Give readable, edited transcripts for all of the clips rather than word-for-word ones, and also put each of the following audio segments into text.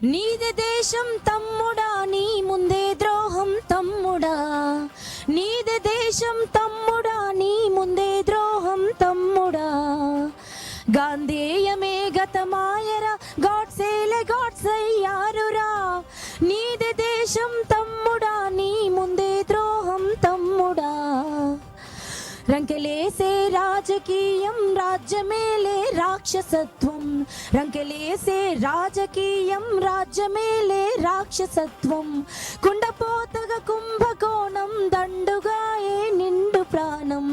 నీది దేశం తమ్ముడా నీ ముందే ద్రోహం తమ్ముడా, నీది దేశం తమ్ముడా నీ ముందే ద్రోహం తమ్ముడా. గాంధేయమే గతమాయరా గాడ్సేలే గాడ్సయ్యారురా. నీది దేశం తమ్ముడా నీ ముందే ద్రోహం తమ్ముడా. రంకెలేసే రాజకీయం రాజ్యమేలే రాక్షసత్వం, రంకెలేసే రాజకీయం రాజ్యమేలే రాక్షసత్వం. కుండపోతగా కుంభకోణం దండుగాయే నిండు ప్రాణం,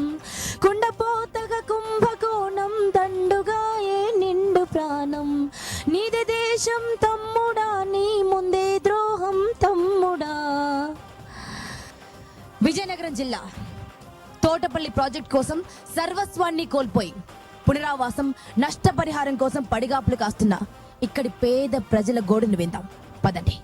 కుండపోతగా కుంభకోణం దండుగాయే నిండు ప్రాణం. నీది దేశం తమ్ముడా నీ ముందే ద్రోహం తమ్ముడా. విజయనగరం జిల్లా తోటపల్లి ప్రాజెక్ట్ కోసం సర్వస్వాన్ని కోల్పోయి పునరావాసం నష్టపరిహారం కోసం పడిగాపులు కాస్తున్న ఇక్కడి పేద ప్రజల గోడును విందాం పదండి.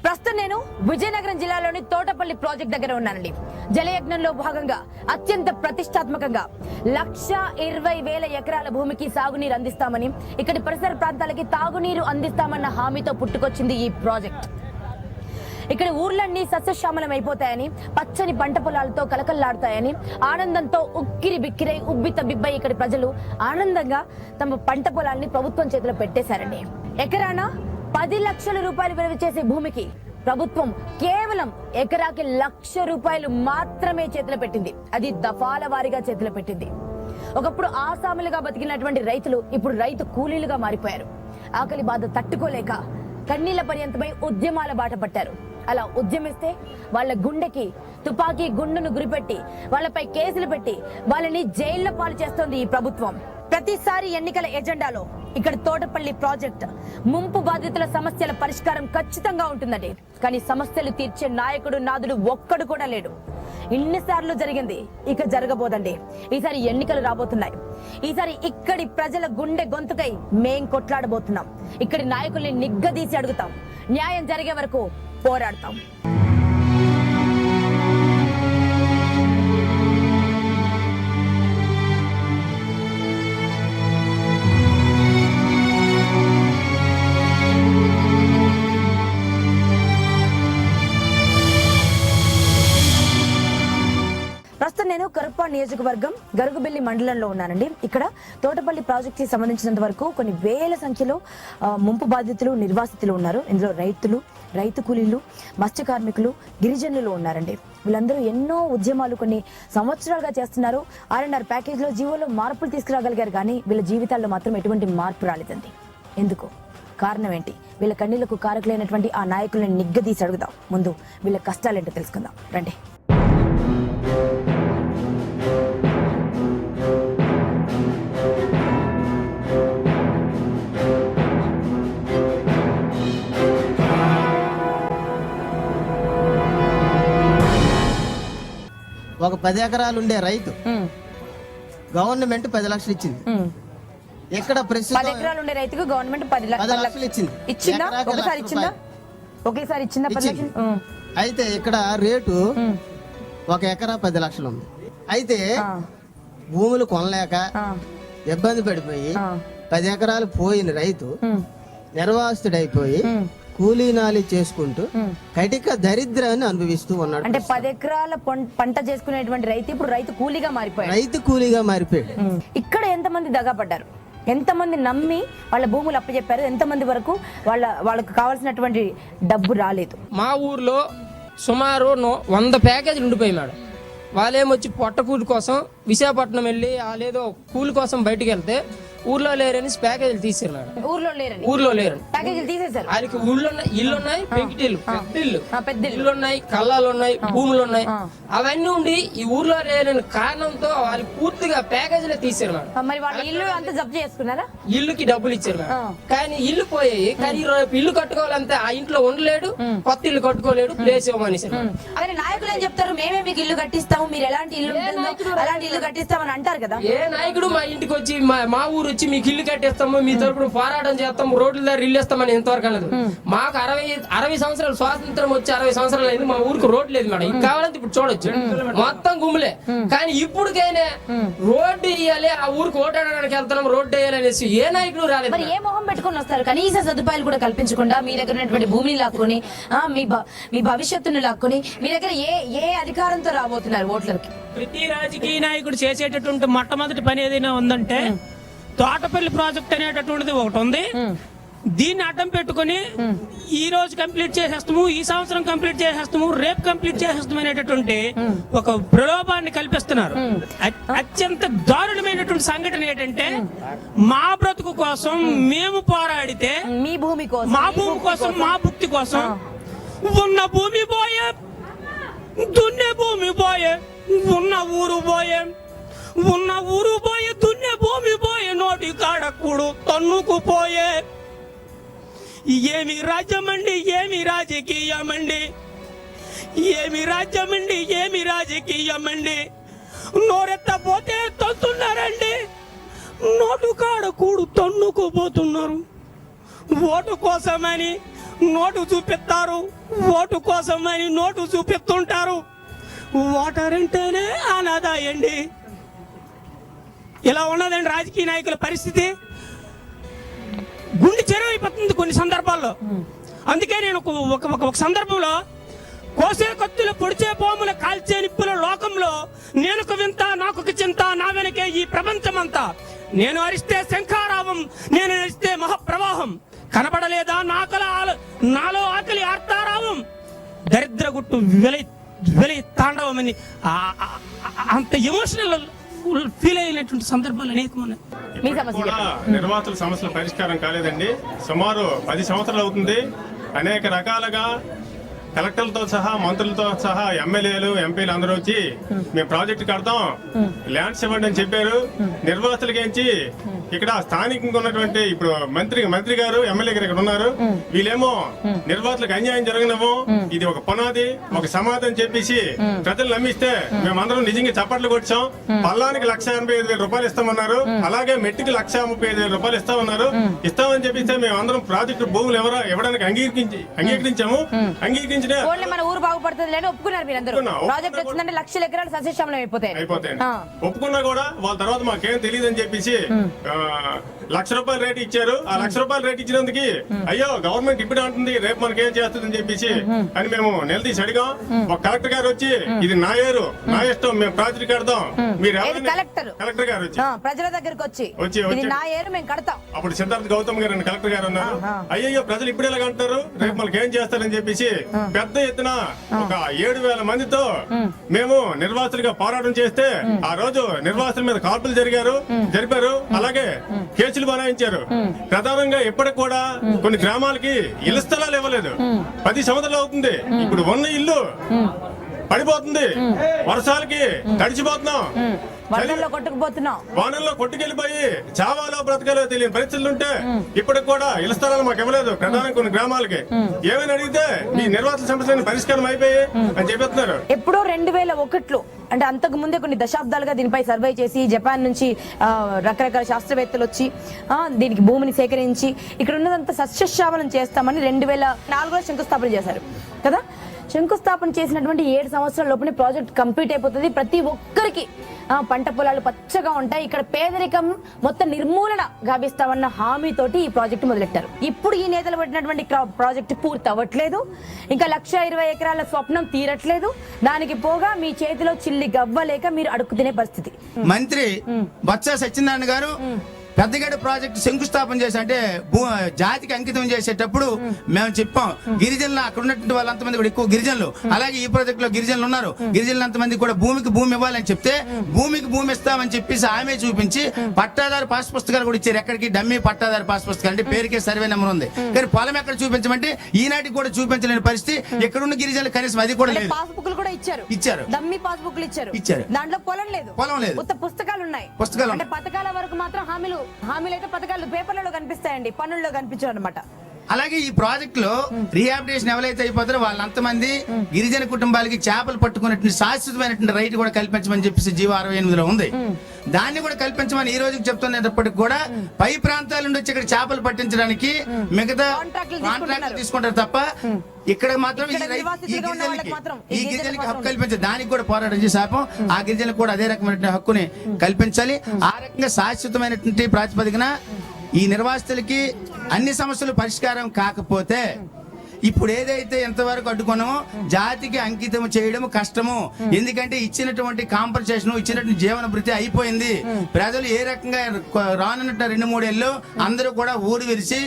ప్రస్తుతం నేను విజయనగరం జిల్లాలోని తోటపల్లి ప్రాజెక్ట్ దగ్గర ఉన్నానండి. జలయజ్ఞంలో భాగంగా అత్యంత ప్రతిష్టాత్మకంగా 1,20,000 ఎకరాల భూమికి సాగునీరు అందిస్తామని, ఇక్కడి పరిసర ప్రాంతాలకి తాగునీరు అందిస్తామన్న హామీతో పుట్టుకొచ్చింది ఈ ప్రాజెక్ట్. ఇక్కడ ఊర్లన్నీ సస్యశ్యామలం అయిపోతాయని, పచ్చని పంట పొలాలతో కలకల్లాడుతాయని, ఆనందంతో ఉక్కిరి బిక్కిరై ఉబ్బి తబ్బిబ్బై ఇక్కడి ప్రజలు ఆనందంగా తమ పంట పొలాల్ని ప్రభుత్వం చేతిలో పెట్టేశారండి. ఎకరాన 10 లక్షల రూపాయలు విలువ చేసే భూమికి ప్రభుత్వం కేవలం ఎకరాకి 1,00,000 రూపాయలు మాత్రమే చేతిలో పెట్టింది. అది దఫాల వారీగా చేతిలో పెట్టింది. ఒకప్పుడు ఆసాములుగా బతికినటువంటి రైతులు ఇప్పుడు రైతు కూలీలుగా మారిపోయారు. ఆకలి బాధ తట్టుకోలేక కన్నీళ్ల పర్యంతమై ఉద్యమాల బాట పట్టారు. అలా ఉద్యమిస్తే వాళ్ళ గుండెకి తుపాకీ గుండును గురిపెట్టి వాళ్ళపై కేసులు పెట్టి వాళ్ళని జైల్లో పాలు చేస్తోంది ఈ ప్రభుత్వం. ప్రతిసారి ఎన్నికల ఎజెండాలో ఇక్కడ తోటపల్లి ప్రాజెక్ట్ ముంపు బాధితుల సమస్యల పరిష్కారం ఖచ్చితంగా ఉంటుందండి. కానీ సమస్యలు తీర్చే నాయకుడు నాదుడు ఒక్కడు కూడా లేడు. ఇన్నిసార్లు జరిగింది, ఇక జరగబోదండి. ఈసారి ఎన్నికలు రాబోతున్నాయి. ఈసారి ఇక్కడి ప్రజల గుండె గొంతుకై మేం కొట్లాడబోతున్నాం. ఇక్కడి నాయకుల్ని నిగ్గదీసి అడుగుతాం. న్యాయం జరిగే వరకు పోరాడతాం. ప్రస్తుతం నేను కరుప్పాడ్ నియోజకవర్గం గరుగుబెల్లి మండలంలో ఉన్నానండి. ఇక్కడ తోటపల్లి ప్రాజెక్ట్ కి సంబంధించినంత వరకు కొన్ని వేల సంఖ్యలో ముంపు బాధితులు నిర్వాసితులు ఉన్నారు. ఇందులో రైతులు, రైతు కూలీలు, మత్స్య కార్మికులు, గిరిజనులు ఉన్నారండి. వీళ్ళందరూ ఎన్నో ఉద్యమాలు కొన్ని సంవత్సరాలుగా చేస్తున్నారు. R&R ప్యాకేజ్ లో జీవోలో మార్పులు తీసుకురాగలిగారు, కానీ వీళ్ళ జీవితాల్లో మాత్రం ఎటువంటి మార్పు రాలేదండి. ఎందుకు? కారణం ఏంటి? వీళ్ళ కన్నీళ్లకు కారకులైనటువంటి ఆ నాయకులను నిగ్గదీసి అడుగుదాం. ముందు వీళ్ళ కష్టాలేంటో తెలుసుకుందాం రండి. ఒక 10 ఎకరాలు ఉండే రైతు గవర్నమెంట్ 10 లక్షలు ఇచ్చింది. ఇక్కడ 10 ఎకరాలు ఉండే రైతుకు గవర్నమెంట్ 10 లక్షలు ఇచ్చింది. ఇచ్చిందా? ఒకసారి ఇచ్చిందా? ఒకేసారి ఇచ్చిందా? 10 లక్షలు. అయితే ఇక్కడ రేటు 1 ఎకరా 10 లక్షలు ఉంది. అయితే భూములు కొనలేక ఇబ్బంది పడిపోయి 10 ఎకరాలు పోయిన రైతు నిర్వాసితుడైపోయి కూలీనాలి చేసుకుంటూ కటిక దరిద్రాన్ని అనుభవిస్తూ ఉన్నాడు. అంటే 10 ఎకరాల పంట చేసుకునేటువంటి రైతు ఇప్పుడు రైతు కూలీగా మారిపోయాడు. ఇక్కడ ఎంతమంది దగాపడ్డారు, ఎంతమంది నమ్మి వాళ్ళ భూములు అప్పచెప్పారు, ఎంతమంది వరకు వాళ్ళకు కావాల్సినటువంటి డబ్బు రాలేదు. మా ఊర్లో సుమారు 100 ప్యాకేజీలు ఉండిపోయి మేడం. వాళ్ళేమొచ్చి పొట్టకూలి కోసం విశాఖపట్నం వెళ్ళి వాళ్ళేదో కూలి కోసం బయటకు వెళ్తే ఊర్లో లేరని ప్యాకేజీలు తీసారు మేడం. ఊర్లో లేరని ప్యాకేజీలు తీసేశారు. ఆయనకి ఇల్లు ఉన్నాయి, పెంకిటిల్లు, పెద్ద ఇల్లు ఉన్నాయి, కళ్ళాలు ఉన్నాయి, భూములు ఉన్నాయి. అవన్నీ ఉండి ఈ ఊర్లో లేరని కారణంతో వాళ్ళు పూర్తిగా ప్యాకేజీలే తీసారు మేడం. మరి వాళ్ళ ఇల్లు అంతా జప్తు చేసుకున్నారా? ఇల్లుకి డబ్బులు ఇచ్చారు మేడం. కానీ ఇల్లు పోయాయి. కానీ ఇల్లు కట్టుకోవాలంటే ఆ ఇంట్లో ఉండలేడు, కొత్త ఇల్లు కట్టుకోలేడు, ప్లేస్ ఇవ్వమని. అదే నాయకులు ఏం చెప్తారు, మేమే మీకు ఇల్లు కట్టిస్తాము, మీరు ఎలాంటి ఇల్లు అలాంటి ఇల్లు కట్టిస్తామని అంటారు కదా. ఏ నాయకుడు మా ఇంటికి వచ్చి మా ఊరు వచ్చి మీకు ఇల్లు కట్టేస్తాము, మీ తరపున పోరాటం చేస్తాము, రోడ్ల దగ్గర ఇల్లు ఇస్తామని ఇంతవరకు అనలేదు. మాకు 60 సంవత్సరాలు స్వాతంత్రం వచ్చి 60 సంవత్సరాలు అయింది, మా ఊరికి రోడ్లు లేదు మేడం. ఇంకా కావాలంటే ఇప్పుడు చూడొచ్చు, మొత్తం గుమ్ములే. కానీ ఇప్పుడుకైనా రోడ్డు వేయాలి, ఆ ఊరికి ఓటాడడానికి వెళ్తున్నాం, రోడ్డు వేయాలనేసి ఏ నాయకుడు రాలేదు. మరి ఏ మొహం పెట్టుకొని వస్తారు? కనీస సదుపాయాలు కూడా కల్పించకుండా మీ దగ్గర ఉన్నటువంటి భూమిని లాక్కొని మీ భవిష్యత్తును లాక్కొని మీ దగ్గర ఏ అధికారంతో రాబోతున్నారు ఓట్లకి? ప్రతి రాజకీయ నాయకుడు చేసేటటువంటి మొట్టమొదటి పని ఏదైనా ఉందంటే తోటపల్లి ప్రాజెక్ట్ అనేటటువంటిది ఒకటి ఉంది. దీన్ని అడ్డం పెట్టుకుని ఈ రోజు కంప్లీట్ చేసేస్తాము, ఈ సంవత్సరం కంప్లీట్ చేసేస్తాము, రేపు కంప్లీట్ చేసేస్తాము అనేటటువంటి ఒక ప్రలోభాన్ని కల్పిస్తున్నారు. అత్యంత దారుణమైనటువంటి సంఘటన ఏంటంటే మా బ్రతుకు కోసం మేము పోరాడితే మీ భూమి కోసం, మా భూమి కోసం, మా భుక్తి కోసం ఉన్న భూమి పోయే, దున్నే భూమి పోయే, ఉన్న ఊరు పోయే, ఉన్న ఊరు పోయే, దున్నే భూమి పోయే, నోటి కాడకూడు తన్నుకు పోయే. ఏమి రాజ్యమండి, ఏమి రాజకీయమండి, ఏమి రాజ్యమండి, ఏమి రాజకీయమండి. నోరెత్తపోతే తొంతున్నారండి, నోటు కాడకూడు తన్నుకు పోతున్నారు. ఓటు కోసమని నోటు చూపిస్తారు, ఓటు కోసమని నోటు చూపిస్తుంటారు. ఓటర్ అంటేనే అనాదాయండి. ఇలా ఉన్నదండి రాజకీయ నాయకుల పరిస్థితి. గుండె చెరువైపోతుంది కొన్ని సందర్భాల్లో. అందుకే నేను ఒక సందర్భంలో కోసే కత్తులు, పొడిచే పాములు, కాల్చే నిప్పుల లోకంలో నేనొక వింత, నాకొక చింత, నా వెనకే ఈ ప్రపంచమంతా. నేను అరిస్తే శంఖారావం, నేను అరిస్తే మహాప్రవాహం. కనబడలేదా నాలో ఆకలి ఆర్తారావం, దరిద్ర గుట్టు వెలి తాండవం అని అంత ఎమోషనల్ ఫీల్ అయినటువంటి సందర్భాలు అనేకం ఉన్నాయి. మీ సమస్య కూడా నిర్వాసితుల సమస్యల పరిష్కారం కాలేదండి. సుమారు 10 సంవత్సరాలు అవుతుంది. అనేక రకాలుగా కలెక్టర్లతో సహా, మంత్రులతో సహా, ఎమ్మెల్యేలు, ఎంపీలు అందరూ వచ్చి మేము ప్రాజెక్టు కడతాం, ల్యాండ్స్ ఇవ్వండి అని చెప్పారు. నిర్వాసితులకి ఇక్కడ స్థానికంగా ఉన్నటువంటి ఇప్పుడు మంత్రి గారు, ఎమ్మెల్యే గారు ఇక్కడ ఉన్నారు. వీళ్ళేమో నిర్వాసితులకు అన్యాయం జరగనము, ఇది ఒక పునాది, ఒక సమాధానం చెప్పేసి ప్రజలు నమ్మిస్తే మేమందరం నిజంగా చప్పట్లు కొట్టాం. పల్లానికి 1,85,000 రూపాయలు ఇస్తామన్నారు. అలాగే మెట్టికి 1,35,000 రూపాయలు ఇస్తామన్నారు. ఇస్తామని చెప్పిస్తే మేమందరం ప్రాజెక్టు భూములు ఇవ్వడానికి అంగీకరించాము. మన ఊరు బాగుపడుతుంది లేని ఒప్పుకున్నారు మీరందరూ. ప్రాజెక్ట్ వచ్చిందంటే లక్షల ఎకరాలు సస్యశ్యామలం అయిపోతాయి. ఒప్పుకున్నా కూడా వాళ్ళ తర్వాత మాకేం తెలియదు అని చెప్పేసి ₹1,00,000 రేట్ ఇచ్చారు. ఆ ₹1,00,000 రేట్ ఇచ్చినందుకు అయ్యో గవర్నమెంట్ ఇప్పుడు అంటుంది, రేపు మనకేం చేస్తుంది అని చెప్పేసి అని మేము నిలదీసి అడిగాం. ఒక కలెక్టర్ గారు వచ్చి ఇది నా ఏరు, నా ఇష్టం, మేము ప్రాజెక్ట్ కడతాం, మీరు కలెక్టర్ గారు వచ్చి ప్రజల దగ్గరకు వచ్చి నా ఏరు మేము కడతాం. అప్పుడు సిద్ధార్థ గౌతమ్ గారు కలెక్టర్ గారు అన్నారు, అయ్యో ప్రజలు ఇప్పుడు ఎలా అంటారు, రేపు మనకి ఏం చేస్తారని చెప్పేసి పెద్ద ఎత్తున ఒక 7,000 మందితో మేము నిర్వాసితులుగా పోరాటం చేస్తే ఆ రోజు నిర్వాసితుల మీద కాల్పులు జరిపారు. అలాగే కేసులు బనాయించారు. ప్రధానంగా ఇప్పటికి కూడా కొన్ని గ్రామాలకి ఇళ్ల స్థలాలు ఇవ్వలేదు. 10 సంవత్సరాలు అవుతుంది. ఇప్పుడు ఉన్న ఇల్లు పడిపోతుంది, వర్షాలకి తడిచిపోతున్నాం, వానల్లో కొట్టుకెళ్లిపోయి చావాలో బ్రతకాలో తెలియని పరిస్థితులు ఉంటే ఇప్పటికి కూడా ఇళ్ల స్థలాలు మాకు ఇవ్వలేదు. ప్రధానంగా కొన్ని గ్రామాలకి ఏమైనా అడిగితే మీ నిర్వాసిత సమస్యలను పరిష్కారం అయిపోయి అని చెప్తున్నారు. ఎప్పుడో 2001లో అంటే అంతకు ముందే కొన్ని దశాబ్దాలుగా దీనిపై సర్వే చేసి జపాన్ నుంచి రకరకాల శాస్త్రవేత్తలు వచ్చి దీనికి భూమిని సేకరించి ఇక్కడ ఉన్నదంతా సస్యశ్యామలం చేస్తామని 2004లో శంకుస్థాపన చేశారు కదా. శంకుస్థాపన చేసినటువంటి 7 సంవత్సరాల లోపలే ప్రాజెక్ట్ కంప్లీట్ అయిపోతుంది. ప్రతి ఒక్కరికి పంట పొలాలు పచ్చగా ఉంటాయి. ఇక్కడ పేదరికం మొత్తం నిర్మూలన గావిస్తామన్న హామీతోటి ఈ ప్రాజెక్టు మొదలెట్టారు. ఇప్పుడు ఈ నేతలు పెట్టినటువంటి ప్రాజెక్టు పూర్తి అవ్వట్లేదు. ఇంకా 1,20,000 ఎకరాల స్వప్నం తీరట్లేదు. దానికి పోగా మీ చేతిలో చిల్లి గవ్వలేక మీరు అడుక్కు తినే పరిస్థితి. మంత్రి బొత్స సత్యనారాయణ గారు పెద్దగడ ప్రాజెక్టు శంకుస్థాపన చేసి అంటే జాతికి అంకితం చేసేటప్పుడు మేము చెప్పాం, గిరిజనులు అక్కడ ఉన్నటువంటి వాళ్ళంతమంది కూడా ఎక్కువ గిరిజనులు, అలాగే ఈ ప్రాజెక్ట్ లో గిరిజనులు ఉన్నారు, గిరిజనులు అంతమంది కూడా భూమికి భూమి ఇవ్వాలని చెప్తే భూమికి భూమి ఇస్తామని చెప్పేసి ఆమె చూపించి పట్టాదారు పాస్ పుస్తకాలు కూడా ఇచ్చారు. ఎక్కడికి డమ్మీ పట్టాదారు పాస్ పుస్తకాలు అంటే పేరుకే సర్వే నెంబర్ ఉంది, కానీ పొలం ఎక్కడ చూపించమంటే ఈనాటికి కూడా చూపించలేని పరిస్థితి. ఎక్కడున్న గిరిజనులు కనీసం అది కూడా లేదు. పాస్బుక్లు కూడా ఇచ్చారు, డమ్మీ పాస్బుక్లు ఇచ్చారు. దాంట్లో పొలం లేదు, ఉత్త పుస్తకాలు ఉన్నాయి. అంటే పథకాల వరకు మాత్రం హామీలు అయితే పథకాలు పేపర్లలో కనిపిస్తాయండి, పన్నుల్లో కనిపించారు అనమాట. అలాగే ఈ ప్రాజెక్ట్ లో రీహాబిలిటేషన్ ఎవరైతే అయిపోతారో వాళ్ళంతమంది గిరిజన కుటుంబాలకి చేపలు పట్టుకున్నటువంటి శాశ్వతమైనటువంటి రైట్ కూడా కల్పించమని చెప్పేసి జీవో 68లో ఉంది. దాన్ని కూడా కల్పించమని ఈ రోజుకి చెప్తున్నప్పటికి కూడా పై ప్రాంతాల నుండి వచ్చి ఇక్కడ చేపలు పట్టించడానికి మిగతా కాంట్రాక్ట్ తీసుకుంటారు తప్ప ఇక్కడ మాత్రం ఈ గిరిజనులకి హక్కు కల్పించాలి. దానికి కూడా పోరాటం చేసాపం ఆ గిరిజనులకు కూడా అదే రకమైన హక్కుని కల్పించాలి. ఆ రకంగా శాశ్వతమైనటువంటి ప్రాతిపదికన ఈ నిర్వాసితులకి అన్ని సమస్యలు పరిష్కారం కాకపోతే ఇప్పుడు ఏదైతే ఎంతవరకు అడ్డుకున్నామో జాతికి అంకితం చేయడం కష్టము. ఎందుకంటే ఇచ్చినటువంటి కాంపన్సేషన్ ఇచ్చినటువంటి జీవన భృతి అయిపోయింది. ప్రజలు ఏ రకంగా రానున్న 2-3 ఏళ్ళు అందరూ కూడా ఊరు విరిచి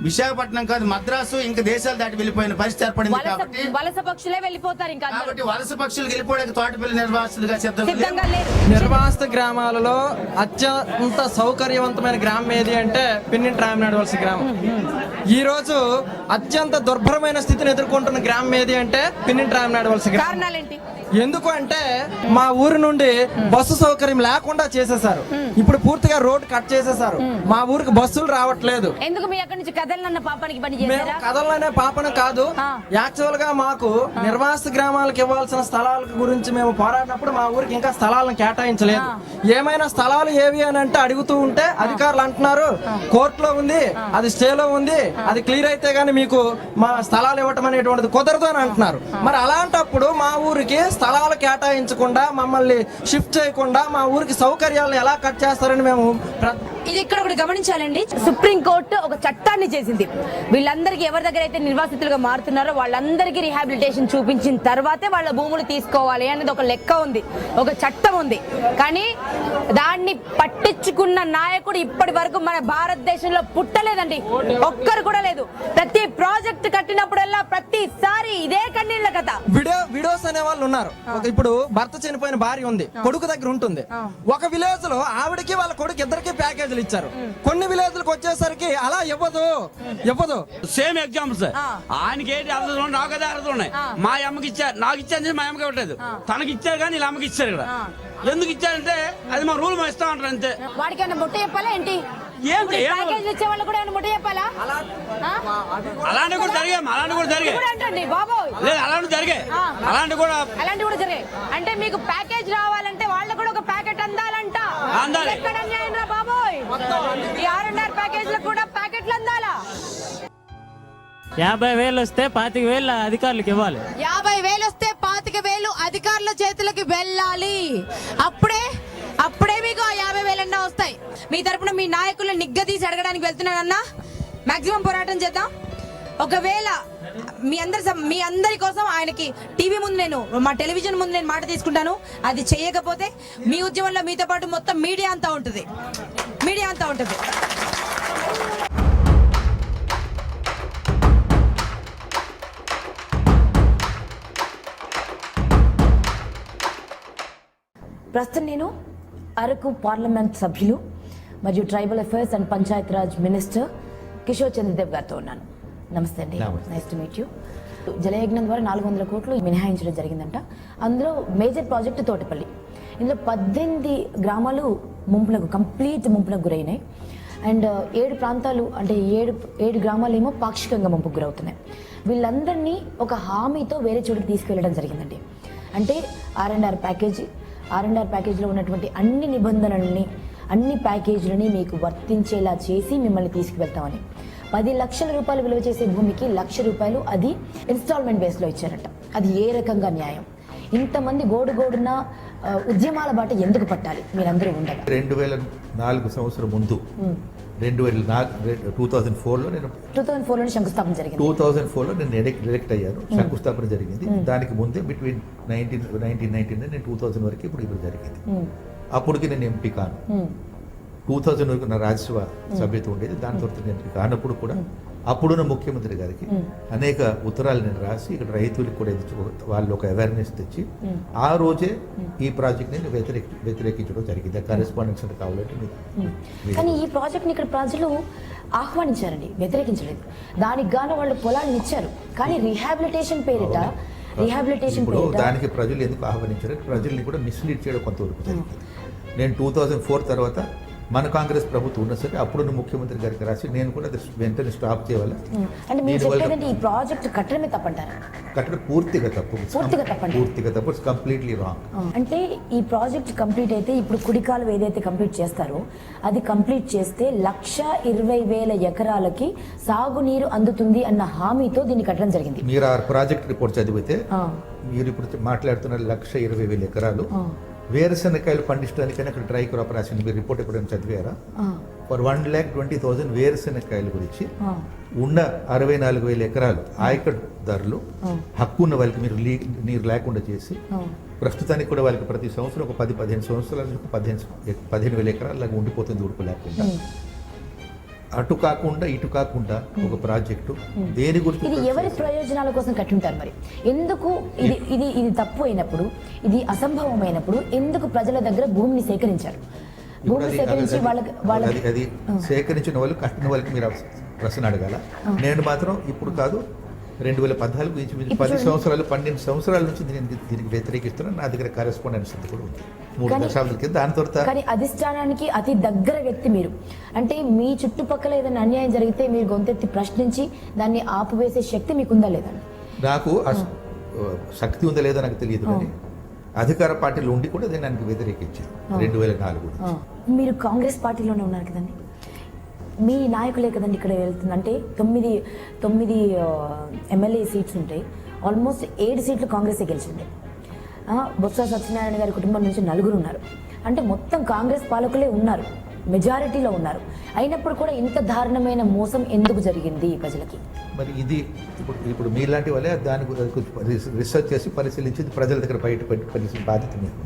విశాఖపట్నం కాదు మద్రాసు ఇంకా దేశాలు దాటి వెళ్ళిపోయిన పరిస్థితి ఏర్పడింది. కాబట్టి వలస పక్షులే వెళ్ళిపోతారు ఇంకా అందరూ. కాబట్టి వలస పక్షులు వెళ్ళిపోవడానికి తోటపల్లి నిర్వాసితులుగా సిద్ధంగా లేరు. నిర్వాసిత గ్రామాలలో అత్యంత సౌకర్యవంతమైన గ్రామం ఏది అంటే పిన్నింటి రామనాయుడు వలస గ్రామం. ఈ రోజు అత్యంత దుర్భరమైన స్థితిని ఎదుర్కొంటున్న గ్రామం ఏది అంటే పిన్నింటి రామనాయుడు వలస గ్రామం. కారణాలేంటి? ఎందుకు అంటే మా ఊరి నుండి బస్సు సౌకర్యం లేకుండా చేసేసారు. ఇప్పుడు పూర్తిగా రోడ్ కట్ చేసేసారు. మా ఊరికి బస్సులు రావట్లేదు. ఎందుకు మీ అక్కడి నుంచి కదలనన్న పాపానికి పని మేము చేశారా? కథలనే పాపన కాదు, యాక్చువల్ గా మాకు నిర్వాసిత గ్రామాలకు ఇవ్వాల్సిన స్థలాల గురించి మేము పోరాడినప్పుడు మా ఊరికి ఇంకా స్థలాలను కేటాయించలేదు. ఏమైనా స్థలాలు ఏవి అని అంటే అడుగుతూ ఉంటే అధికారులు అంటున్నారు కోర్టులో ఉంది, అది స్టేలో ఉంది, అది క్లియర్ అయితే గానీ మీకు మా స్థలాలు ఇవ్వటం అనేటువంటిది కుదరదు అని అంటున్నారు. మరి అలాంటప్పుడు మా ఊరికి స్థలాలు కేటాయించకుండా మమ్మల్ని షిఫ్ట్ చేయకుండా మా ఊరికి సౌకర్యాలను ఎలా కట్ చేస్తారని మేము ఇది ఇక్కడ ఒకటి గమనించాలండి. సుప్రీం కోర్టు ఒక చట్టాన్ని చేసింది. వీళ్ళందరికీ ఎవరి దగ్గర అయితే నిర్వాసితులుగా మారుతున్నారో వాళ్ళందరికీ రిహాబిలిటేషన్ చూపించిన తర్వాతే వాళ్ళ భూములు తీసుకోవాలి అనేది ఒక లెక్క ఉంది, ఒక చట్టం ఉంది. కానీ దాన్ని పట్టించుకున్న నాయకుడు ఇప్పటి వరకు మన భారతదేశంలో పుట్టలేదండి, ఒక్కరు కూడా లేదు. ప్రతి ప్రాజెక్ట్ కట్టినప్పుడల్లా ప్రతిసారి ఇదే కన్నీళ్ల కథ. విడోస్ అనే వాళ్ళు ఉన్నారు. ఇప్పుడు భర్త చనిపోయిన భార్య ఉంది, కొడుకు దగ్గర ఉంటుంది. ఒక విలేజ్ లో ఆవిడకి వాళ్ళ కొడుకు ఇద్దరికి ప్యాకేజీలు ఇచ్చారు. కొన్ని విలేజ్లకు వచ్చేసరికి అలా ఇవ్వదు. Same examples. ఆయనకి ఏంటి అర్థం ఉన్నాయి, నాకు అదే అర్థం ఉన్నాయి. మా అమ్మకి ఇచ్చారు, నాకు ఇచ్చారు, మా అమ్మకి ఇవ్వట్లేదు. తనకి ఇచ్చారు కానీ ఇలా అమ్మకి ఇచ్చారు. ఇక్కడ ఎందుకు ఇచ్చారంటే అది మా రూల్ మా ఇస్తా ఉంటారు అంతే. వాడికి ఏమన్నా ముట్ట చెప్పాలా ఏంటి? ప్యాకేజీలు ఇచ్చే వాళ్ళు కూడా ఏమన్నా ముట్ట చెప్పాలా? అలాంటి కూడా జరిగాయి అంటండి బాబోయ్. లేదు అలాంటి జరిగాయి, అలాంటి కూడా జరిగాయి. అంటే మీకు ప్యాకేజ్ రావాలంటే వాళ్ళకు కూడా ఒక ప్యాకెట్ అందాలంట. అందాలి. ఎక్కడ అన్యాయం రా బాబోయ్. ఈ 6.5 ప్యాకేజీలకు కూడా ప్యాకెట్లు అందాలా? 50,000 వస్తే 25,000 అధికారులకు ఇవ్వాలి. 50,000 వస్తే 25,000 అధికారుల చేతులకు వెళ్ళాలి. అప్పుడే మీకు ఆ 50,000 వస్తాయి. మీ తరపున మీ నాయకులను నిగ్గదీసి అడగడానికి వెళ్తున్నానన్నా, మాక్సిమం పోరాటం చేద్దాం. ఒకవేళ మీ అందరి కోసం ఆయనకి టీవీ ముందు మా టెలివిజన్ ముందు నేను మాట తీసుకుంటాను. అది చేయకపోతే మీ ఉద్యమంలో మీతో పాటు మొత్తం మీడియా అంతా ఉంటుంది. ప్రస్తుతం నేను అరకు పార్లమెంట్ సభ్యులు మరియు tribal affairs and Panchayat Raj minister Kishore Chandradev గారితో ఉన్నాను. నమస్తే అండి, నైస్ టు మీట్ యూ. జలయజ్ఞం ద్వారా 400 కోట్లు మినహాయించడం జరిగిందంట. అందులో మేజర్ ప్రాజెక్టు తోటపల్లి. ఇందులో 18 గ్రామాలు కంప్లీట్ ముంపులకు గురైనాయి. అండ్ 7 ప్రాంతాలు అంటే 7 గ్రామాలు ఏమో పాక్షికంగా ముంపుకు గురవుతున్నాయి. వీళ్ళందరినీ ఒక హామీతో వేరే చోటుకి తీసుకెళ్లడం జరిగిందండి. అంటే R&R ప్యాకేజీలో ఉన్నటువంటి అన్ని నిబంధనలని, అన్ని ప్యాకేజీలని మీకు వర్తించేలా చేసి మిమ్మల్ని తీసుకువెళ్తామని 10 లక్షల రూపాయలు విలువ చేసే భూమికి ₹1,00,000 అది ఇన్స్టాల్మెంట్ బేస్లో ఇచ్చారట. అది ఏ రకంగా న్యాయం? ఇంతమంది గోడున ఉద్యమాల బాట ఎందుకు పట్టాలి మీరందరూ ఉండగా? 2004 సంవత్సరం ముందు 2004లో నేను శంకుస్థాపన జరిగింది. 2004లో నేను ఎలెక్ట్ అయ్యాను, శంకుస్థాపన జరిగింది. దానికి ముందే బిట్వీన్ 1999 నేను 2000 వరకు ఇప్పుడు జరిగింది. అప్పటికి నేను ఎంపీ కాను. 2000 వరకు నా రాజ్యసభ సభ్యత ఉండేది. దాని తర్వాత నేను ఎంపీ కానప్పుడు కూడా అప్పుడున్న ముఖ్యమంత్రి గారికి అనేక ఉత్తరాలు నేను రాసి ఇక్కడ రైతులకు కూడా వాళ్ళు ఒక అవేర్నెస్ తెచ్చి ఆ రోజే ఈ ప్రాజెక్ట్ ని వ్యతిరేకించడం జరిగింది. కరెస్పాండెన్స్ అంటే కావాలంటే కానీ ఈ ప్రాజెక్ట్ ని ఇక్కడ ప్రజలు ఆహ్వానించారండి, వ్యతిరేకించలేదు. దానికి గాను వాళ్ళు పొలాలను ఇచ్చారు. కానీ రీహాబిలిటేషన్ పేరిట దానికి ప్రజలు ఎందుకు ఆహ్వానించారు? ప్రజల్ని కూడా మిస్లీడ్ చేయడం కొంతవరకు జరిగింది. నేను 2004 తర్వాత మన కాంగ్రెస్ ప్రభుత్వం ఉన్న సరే అప్పుడున్న ముఖ్యమంత్రి గారికి రాసి నేను కూడా అది వెంటనే స్టాప్ చేయాలి. అంటే మీరు దీనివల్ల చెప్పేదంటే ఈ ప్రాజెక్ట్ కట్టడమే తప్పంటారా? కట్టడం పూర్తిగా తప్పు. పూర్తిగా తప్పండి. పూర్తిగా తప్పు. It's completely wrong. అంటే ఈ ప్రాజెక్ట్ కంప్లీట్ అయితే ఇప్పుడు కుడికాలు ఏదైతే కంప్లీట్ చేస్తారో అది కంప్లీట్ చేస్తే 1,20,000 ఎకరాలకి సాగునీరు అందుతుంది అన్న హామీతో దీన్ని కట్టడం జరిగింది. మీరు ఆ ప్రాజెక్ట్ రిపోర్ట్ చదివితే మీరు ఇప్పుడు మాట్లాడుతున్న 1,20,000 ఎకరాలు వేరుశనగకాయలు పండించడానికైనా అక్కడ డ్రై క్రాప్ రాసింది. మీరు రిపోర్ట్ ఎప్పుడైనా చదివారా? ఫర్ 1,20,000 వేరుశనగకాయల గురించి ఉన్న 64,000 ఎకరాలు ఆయకదారులు హక్కు ఉన్న వాళ్ళకి మీరు నీరు లేకుండా చేసి ప్రస్తుతానికి కూడా వాళ్ళకి ప్రతి సంవత్సరం ఒక 10-15 సంవత్సరాల నుంచి 15,000 ఎకరాలు లాగా ఉండిపోతుంది ఉడుపు లేకుండా. అటు కాకుండా ఇటు కాకుండా ఒక ప్రాజెక్టు దేని గురించి ఇది ఎవరి ప్రయోజనాల కోసం కట్టుంటారు మరి? ఎందుకు ఇది ఇది ఇది తప్పు అయినప్పుడు, ఇది అసంభవమైనప్పుడు ఎందుకు ప్రజల దగ్గర భూమిని సేకరించారు? భూమిని సేకరించి వాళ్ళకి అది సేకరించిన వాళ్ళు కట్టిన వాళ్ళకి మీరు ప్రశ్న అడగాల. నేను మాత్రం ఇప్పుడు కాదు 2014 ఇంచుమించు 10 సంవత్సరాలు 12 సంవత్సరాల నుంచి దీనికి వ్యతిరేకిస్తున్నాను. నా దగ్గర కరెస్పాండెన్స్ కూడా ఉంది 3 దశాబ్దాల కింద. దాని తర్వాత కానీ అధిష్టానానికి అతి దగ్గర వ్యక్తి మీరు. అంటే మీ చుట్టుపక్కల ఏదైనా అన్యాయం జరిగితే మీరు గొంతెత్తి ప్రశ్నించి దాన్ని ఆపువేసే శక్తి మీకుందా లేదా? నాకు శక్తి ఉందా లేదా నాకు తెలియదు, కానీ అధికార పార్టీలో ఉండి కూడా దానికి వ్యతిరేకించాను 2004 నుంచి. మీరు కాంగ్రెస్ పార్టీలోనే ఉన్నారు కదండి, మీ నాయకులే కదండి ఇక్కడ వెళ్తుంది. అంటే 9 ఎమ్మెల్యే సీట్స్ ఉంటాయి, ఆల్మోస్ట్ 7 సీట్లు కాంగ్రెసే గెలిచింది. బొత్స సత్యనారాయణ గారి కుటుంబం నుంచి 4 ఉన్నారు. అంటే మొత్తం కాంగ్రెస్ పాలకులే ఉన్నారు, మెజారిటీలో ఉన్నారు. అయినప్పుడు కూడా ఇంత దారుణమైన మోసం ఎందుకు జరిగింది ప్రజలకి? మరి ఇది ఇప్పుడు మీలాంటి వాళ్ళే దాని గురించి రీసెర్చ్ చేసి పరిశీలించి ప్రజల దగ్గర బయట పెట్టి బాధ్యత మీకు.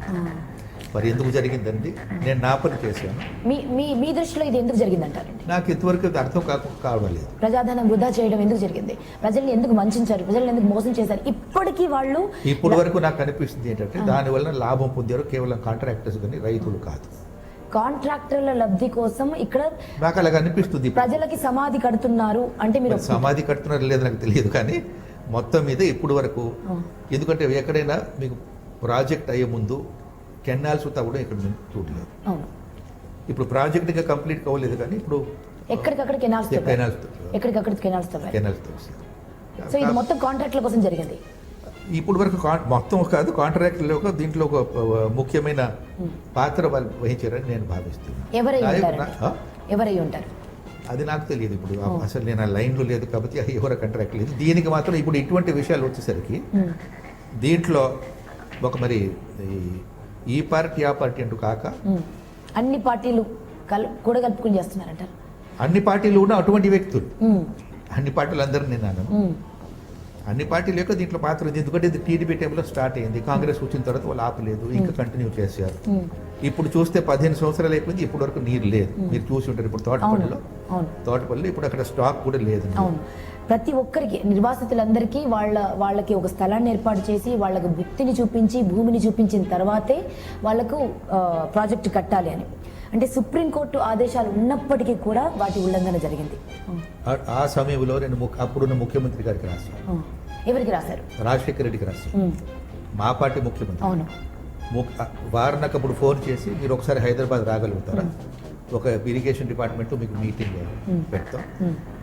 మరి ఎందుకు జరిగిందండి? నేను నా పని చేశాను. మీ దృష్టిలో ఇది ఎందుకు జరిగిందంటారండి? నాకు ఇంతవరకు అర్థం కావడం లేదు. ప్రజాధనం వృధా చేయడం ఎందుకు జరిగింది? ప్రజల్ని ఎందుకు వంచారు? ప్రజల్ని ఎందుకు మోసం చేశారు? ఇప్పటికీ వాళ్ళు ఇప్పటి వరకు నాకు అనిపిస్తుంది ఏంటంటే దానివల్ల లాభం పొందారు కేవలం కాంట్రాక్టర్స్ కానీ రైతులు కాదు. కాంట్రాక్టర్ల లబ్ధి కోసం ఇక్కడ నాకు అలాగ అనిపిస్తుంది. ప్రజలకి సమాధి కడుతున్నారు అంటే మీరు సమాధి కడుతున్నారు లేదు నాకు తెలియదు, కానీ మొత్తం మీద ఇప్పుడు వరకు ఎందుకంటే ఎక్కడైనా మీకు ప్రాజెక్ట్ అయ్యే ముందు కెనాల్స్ తవ్వడం ఇక్కడ చూడలేదు. ఇప్పుడు ప్రాజెక్ట్ ఇంకా కంప్లీట్ కావలేదు, కానీ ఇప్పుడు ఎక్కడికక్కడ కెనాల్స్ సో ఇది మొత్తం కాంట్రాక్ట్ల కోసం జరిగింది. ఇప్పుడు వరకు మొత్తం కాదు, కాంట్రాక్ట్లో దీంట్లో ఒక ముఖ్యమైన పాత్ర వాళ్ళు వహించారని నేను భావిస్తున్నాను. ఎవరై ఉంటారు అది నాకు తెలియదు. ఇప్పుడు అసలు నేను ఆ లైన్లో లేదు కాబట్టి ఎవరు కాంట్రాక్ట్ లేదు. దీనికి మాత్రం ఇప్పుడు ఇటువంటి విషయాలు వచ్చేసరికి దీంట్లో ఒక మరి ఈ పార్టీ ఆ పార్టీ అంటూ కాక అన్ని పార్టీలు కూడా కలుపుకుని చేస్తున్నారంటారు. అన్ని పార్టీలు కూడా అటువంటి వ్యక్తులు, అన్ని పార్టీలు అందరూ నేను అన్నాను. అన్ని పార్టీలు యొక్క దీంట్లో పాత్ర ఉంది. ఎందుకంటే ఇది టీడీపీ టైంలో స్టార్ట్ అయింది, కాంగ్రెస్ వచ్చిన తర్వాత వాళ్ళు ఆపలేదు, ఇంకా కంటిన్యూ చేశారు. ఇప్పుడు చూస్తే 15 సంవత్సరాలు అయిపోయింది, ఇప్పటి వరకు నీరు లేదు. మీరు చూసి ఉంటారు ఇప్పుడు తోటపల్లిలో ఇప్పుడు అక్కడ స్టాక్ కూడా లేదు. ప్రతి ఒక్కరికి నిర్వాసితులందరికీ వాళ్ళకి ఒక స్థలాన్ని ఏర్పాటు చేసి వాళ్ళకి భక్తిని చూపించి భూమిని చూపించిన తర్వాతే వాళ్ళకు ప్రాజెక్టు కట్టాలి అని. అంటే సుప్రీంకోర్టు ఆదేశాలు ఉన్నప్పటికీ కూడా వాటి ఉల్లంఘన జరిగింది. ఆ సమయంలో నేను అప్పుడున్న ముఖ్యమంత్రి గారికి రాశాను. ఎవరికి రాశారు? రాజశేఖర రెడ్డికి రాశాను, మా పార్టీ ముఖ్యమంత్రి. అవును. వారు నాకు అప్పుడు ఫోన్ చేసి మీరు ఒకసారి హైదరాబాద్ రాగలుగుతారా, ఒక ఇరిగేషన్ డిపార్ట్మెంట్ మీకు మీటింగ్ పెడతాం.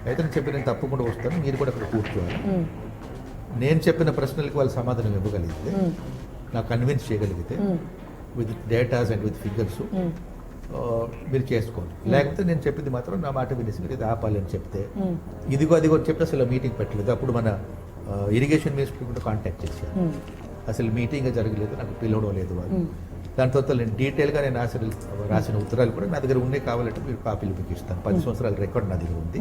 అయితే నేను చెప్పి నేను తప్పకుండా వస్తాను, మీరు కూడా అక్కడ కూర్చోవాలి. నేను చెప్పిన ప్రశ్నలకు వాళ్ళు సమాధానం ఇవ్వగలిగితే, నాకు కన్విన్స్ చేయగలిగితే with datas and with figures మీరు చేసుకోండి. లేకపోతే నేను చెప్పింది మాత్రం నా మాట వినేసి మీరు ఇది ఆపాలి అని చెప్తే ఇదిగో అదిగో చెప్పి అసలు మీటింగ్ పెట్టలేదు. అప్పుడు మన ఇరిగేషన్ మినిస్టర్ కూడా కాంటాక్ట్ చేశారు, అసలు మీటింగ్ జరగలేదు, నాకు పిలవడం లేదు వాళ్ళు. దాని తర్వాత నేను డీటెయిల్గా నేను రాసిన ఉత్తరాలు కూడా నా దగ్గర ఉన్నాయి, కావాలంటే మీరు కాపీలు మీకు ఇస్తాను. 10 సంవత్సరాల రికార్డ్ నా దగ్గర ఉంది.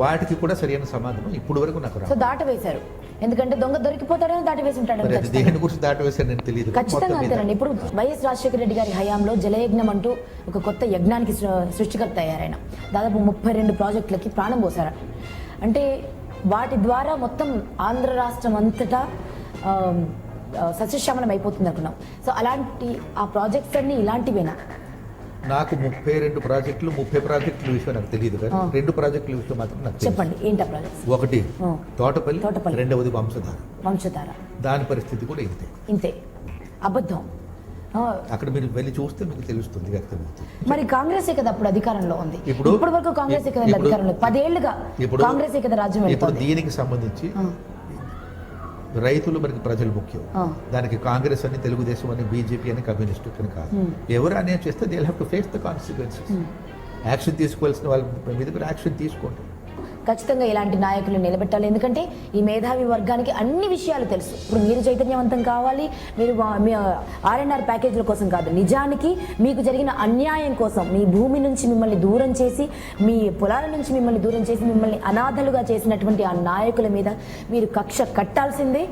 వాటికి కూడా సరైన సమాధానం ఇప్పుడు వరకు నాకు రాదు. దాటవేశారు, ఎందుకంటే దొంగ దొరికిపోతాడని దాటవేసి ఉంటాడు. దేని గురించి దాటవేశారు నేను తెలియదు. ఖచ్చితంగా అంతేనండి. ఇప్పుడు వైఎస్ రాజశేఖర రెడ్డి గారి హయాంలో జలయజ్ఞం అంటూ ఒక కొత్త యజ్ఞానికి సృష్టికర్త అయ్యారాయన. దాదాపు 32 ప్రాజెక్టులకి ప్రాణం పోసారు. అంటే వాటి ద్వారా మొత్తం ఆంధ్ర రాష్ట్రం అంతటా సస్యశ్యామలం అయిపోతుంది అనుకున్నాం. సో అలాంటి ఆ ప్రాజెక్ట్స్ అన్ని ఇలాంటివేనా? నాకు 32 ప్రాజెక్టులు 30 ప్రాజెక్టుల విషయం నాకు తెలియదు, కానీ 2 ప్రాజెక్టుల విషయం మాత్రం నాకు చెప్పండి. ఏంటా ప్రాజెక్ట్స్? ఒకటి తోటపల్లి, రెండవది వంశధార. వంశధార దాని పరిస్థితి కూడా ఇంతే. అబద్ధం. అక్కడ మీరు వెళ్ళి చూస్తే మీకు తెలుస్తుంది, వ్యక్తమవుతుంది. మరి కాంగ్రెసే కదా అప్పుడు అధికారంలో ఉంది. ఇప్పుడు ఇప్పటి వరకు కాంగ్రెస్ కదా అధికారంలో 10 ఏళ్లుగా కాంగ్రెసే కదా రాజ్యం ఇప్పుడు వెళ్తుంది. దీనికి సంబంధించి రైతులు మనకి ప్రజలు ముఖ్యం. దానికి కాంగ్రెస్ అని, తెలుగుదేశం అని, బీజేపీ అని, కమ్యూనిస్టు అని కాదు. ఎవరు అన్యాయం చేస్తే they have to face the consequences. Action తీసుకోవాల్సిన వాళ్ళ మీద మీరు యాక్షన్ తీసుకోండి. ఖచ్చితంగా ఇలాంటి నాయకులు నిలబెట్టాలి. ఎందుకంటే ఈ మేధావి వర్గానికి అన్ని విషయాలు తెలుసు. ఇప్పుడు మీరు చైతన్యవంతం కావాలి, మీరు మీ ఆర్ఎన్ఆర్ ప్యాకేజీల కోసం కాదు, నిజానికి మీకు జరిగిన అన్యాయం కోసం, మీ భూమి నుంచి మిమ్మల్ని దూరం చేసి, మీ పొలాల నుంచి మిమ్మల్ని దూరం చేసి, మిమ్మల్ని అనాథలుగా చేసినటువంటి ఆ నాయకుల మీద మీరు కక్ష కట్టాల్సిందే,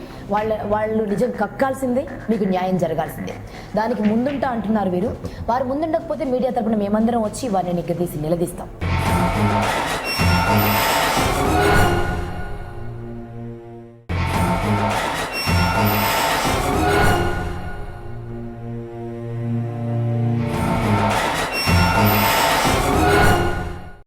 వాళ్ళు నిజం కక్కాల్సిందే, మీకు న్యాయం జరగాల్సిందే. దానికి ముందుంటా అంటున్నారు వీరు. వారు ముందుండకపోతే మీడియా తరపున మేమందరం వచ్చి వారిని నిగ్గదీసి నిలదీస్తాం.